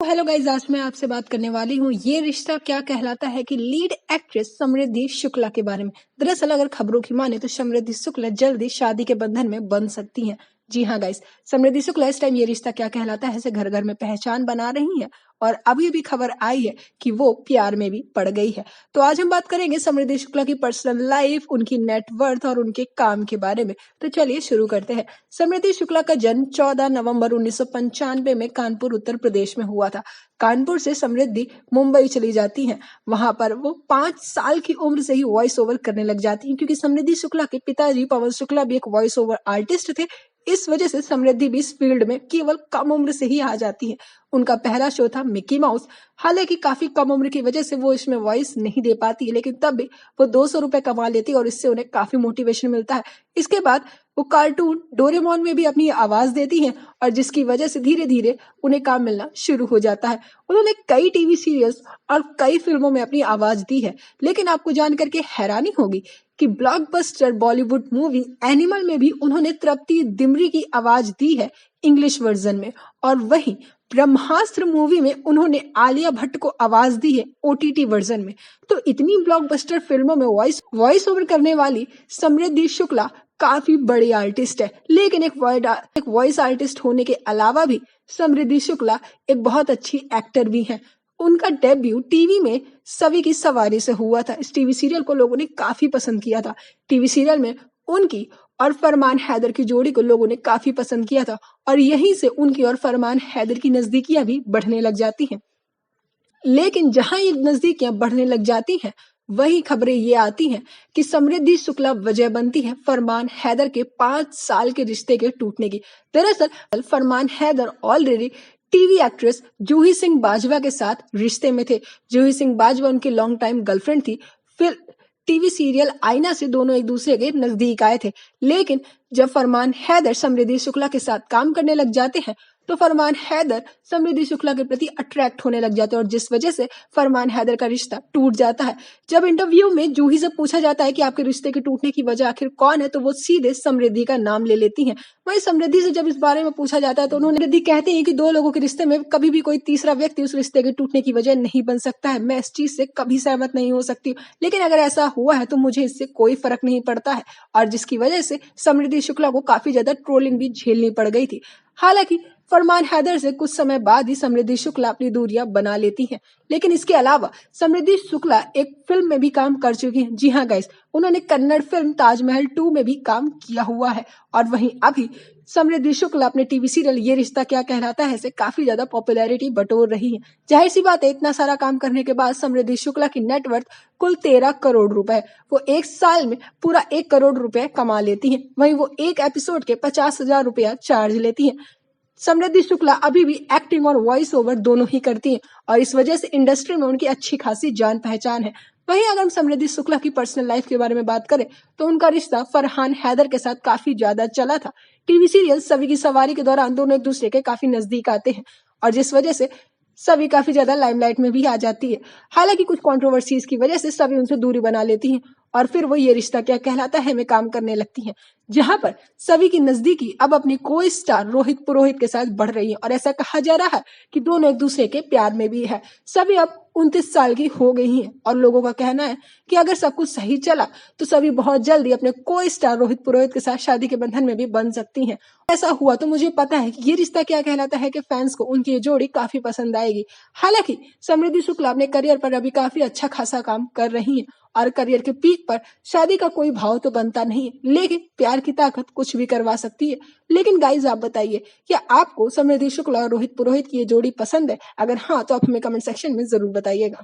Hello guys, आज मैं आपसे बात करने वाली हूँ ये रिश्ता क्या कहलाता है की लीड एक्ट्रेस समृद्धि शुक्ला के बारे में। दरअसल अगर खबरों की माने तो समृद्धि शुक्ला जल्दी शादी के बंधन में बंध सकती हैं। जी हाँ गाइस, समृद्धि शुक्ला इस टाइम ये रिश्ता क्या कहलाता है से घर घर में पहचान बना रही है और अभी भी खबर आई है कि वो प्यार में भी पड़ गई है। तो आज हम बात करेंगे समृद्धि शुक्ला की पर्सनल लाइफ, उनकी नेटवर्थ और उनके काम के बारे में। तो चलिए शुरू करते हैं। समृद्धि शुक्ला का जन्म 14 नवंबर 1995 में कानपुर उत्तर प्रदेश में हुआ था। कानपुर से समृद्धि मुंबई चली जाती हैं। वहां पर वो 5 साल की उम्र से ही वॉइस ओवर करने लग जाती हैं, क्योंकि समृद्धि शुक्ला के पिताजी पवन शुक्ला भी एक वॉइस ओवर आर्टिस्ट थे। इस वजह से समृद्धि भी इस फील्ड में केवल कम उम्र से ही आ जाती है। उनका पहला शो था मिकी माउस। हालांकि काफी कम उम्र की वजह से वो इसमें वॉइस नहीं दे पाती, लेकिन तब भी वो 200 रुपए कमा लेती है और इससे उन्हें काफी मोटिवेशन मिलता है। इसके बाद वो कार्टून डोरेमोन में भी अपनी आवाज देती हैं और जिसकी वजह से धीरे धीरे उन्हें काम मिलना शुरू हो जाता है। उन्होंने कई टीवी सीरियल्स और कई फिल्मों में अपनी आवाज दी है। लेकिन आपको जानकर के हैरानी होगी कि ब्लॉकबस्टर बॉलीवुड मूवी एनिमल में भी उन्होंने तृप्ति दिमरी की आवाज दी है इंग्लिश वर्जन में, और वहीं ब्रह्मास्त्र मूवी में उन्होंने आलिया भट्ट को आवाज दी है ओटीटी वर्जन में। तो इतनी ब्लॉकबस्टर फिल्मों में वॉइस ओवर करने वाली समृद्धि शुक्ला काफी बड़ी आर्टिस्ट है। लेकिन एक वॉइस आर्टिस्ट होने के अलावा भी समृद्धि शुक्ला एक बहुत अच्छी एक्टर भी है। उनका डेब्यू टीवी में सवी की सवारी से हुआ था। इस टीवी सीरियल को लोगों ने काफी पसंद किया था। टीवी सीरियल में उनकी और फरमान हैदर की जोड़ी को लोगों ने काफी पसंद किया था और यहीं से उनकी और फरमान हैदर की नजदीकियां भी बढ़ने लग जाती हैं। लेकिन जहां ये नजदीकियां बढ़ने लग जाती हैं, वही खबरें ये आती हैं कि समृद्धि शुक्ला वजह बनती है फरमान हैदर के 5 साल के रिश्ते के टूटने की। दरअसल फरमान हैदर ऑलरेडी टीवी एक्ट्रेस जूही सिंह बाजवा के साथ रिश्ते में थे। जूही सिंह बाजवा उनकी लॉन्ग टाइम गर्लफ्रेंड थी। फिर टीवी सीरियल आईना से दोनों एक दूसरे के नजदीक आए थे। लेकिन जब फरमान हैदर समृद्धि शुक्ला के साथ काम करने लग जाते हैं तो फरमान हैदर समृद्धि शुक्ला के प्रति अट्रैक्ट होने लग जाते हैं और जिस वजह से फरमान हैदर का रिश्ता टूट जाता है। जब इंटरव्यू में जूही से पूछा जाता है कि आपके रिश्ते के टूटने की वजह आखिर कौन है, तो वो सीधे समृद्धि का नाम ले लेती हैं। वहीं समृद्धि से जब इस बारे में पूछा जाता है तो उन्होंने समृद्धि कहते हैं कि 2 लोगों के रिश्ते में कभी भी कोई तीसरा व्यक्ति उस रिश्ते के टूटने की वजह नहीं बन सकता है। मैं इस चीज से कभी सहमत नहीं हो सकती, लेकिन अगर ऐसा हुआ है तो मुझे इससे कोई फर्क नहीं पड़ता है। और जिसकी वजह से समृद्धि शुक्ला को काफी ज्यादा ट्रोलिंग भी झेलनी पड़ गई थी। हालांकि फरमान हैदर से कुछ समय बाद ही समृद्धि शुक्ला अपनी दूरियां बना लेती हैं। लेकिन इसके अलावा समृद्धि शुक्ला एक फिल्म में भी काम कर चुकी हैं। जी हाँ गाइस, उन्होंने कन्नड़ फिल्म ताजमहल 2 में भी काम किया हुआ है। और वहीं अभी समृद्धि शुक्ला अपने टीवी सीरियल ये रिश्ता क्या कहलाता है से काफी ज्यादा पॉपुलैरिटी बटोर रही है। जाहिर सी बात है, इतना सारा काम करने के बाद समृद्धि शुक्ला की नेटवर्थ कुल 13 करोड़ रुपए। वो एक साल में पूरा 1 करोड़ रुपए कमा लेती हैं। वहीं वो एक एपिसोड के 50,000 रुपया चार्ज लेती हैं। समृद्धि शुक्ला अभी भी एक्टिंग और वॉइस ओवर दोनों ही करती हैं और इस वजह से इंडस्ट्री में उनकी अच्छी खासी जान पहचान है। वहीं अगर हम समृद्धि शुक्ला की पर्सनल लाइफ के बारे में बात करें तो उनका रिश्ता फरहान हैदर के साथ काफी ज्यादा चला था। टीवी सीरियल सवी की सवारी के दौरान दोनों एक दूसरे के काफी नजदीक आते हैं और जिस वजह से सभी काफी ज्यादा लाइमलाइट में भी आ जाती है। हालांकि कुछ कंट्रोवर्सीज की वजह से सभी उनसे दूरी बना लेती हैं और फिर वो ये रिश्ता क्या कहलाता है में काम करने लगती हैं, जहां पर सभी की नजदीकी अब अपनी को स्टार रोहित पुरोहित के साथ बढ़ रही है और ऐसा कहा जा रहा है कि दोनों एक दूसरे के प्यार में भी है। सभी अब 29 साल की हो गई हैं और लोगों का कहना है कि अगर सब कुछ सही चला तो सभी बहुत जल्दी अपने को स्टार रोहित पुरोहित के साथ शादी के बंधन में भी बन सकती हैं। ऐसा हुआ तो मुझे पता है कि ये रिश्ता क्या कहलाता है कि फैंस को उनकी ये जोड़ी काफी पसंद आएगी। हालांकि समृद्धि शुक्ला अपने करियर पर अभी काफी अच्छा खासा काम कर रही हैं और करियर के पीक पर शादी का कोई भाव तो बनता नहीं है, लेकिन प्यार की ताकत कुछ भी करवा सकती है। लेकिन गाइज आप बताइए, क्या आपको समृद्धि शुक्ला और रोहित पुरोहित की ये जोड़ी पसंद है? अगर हाँ तो आप हमें कमेंट सेक्शन में जरूर बताइएगा।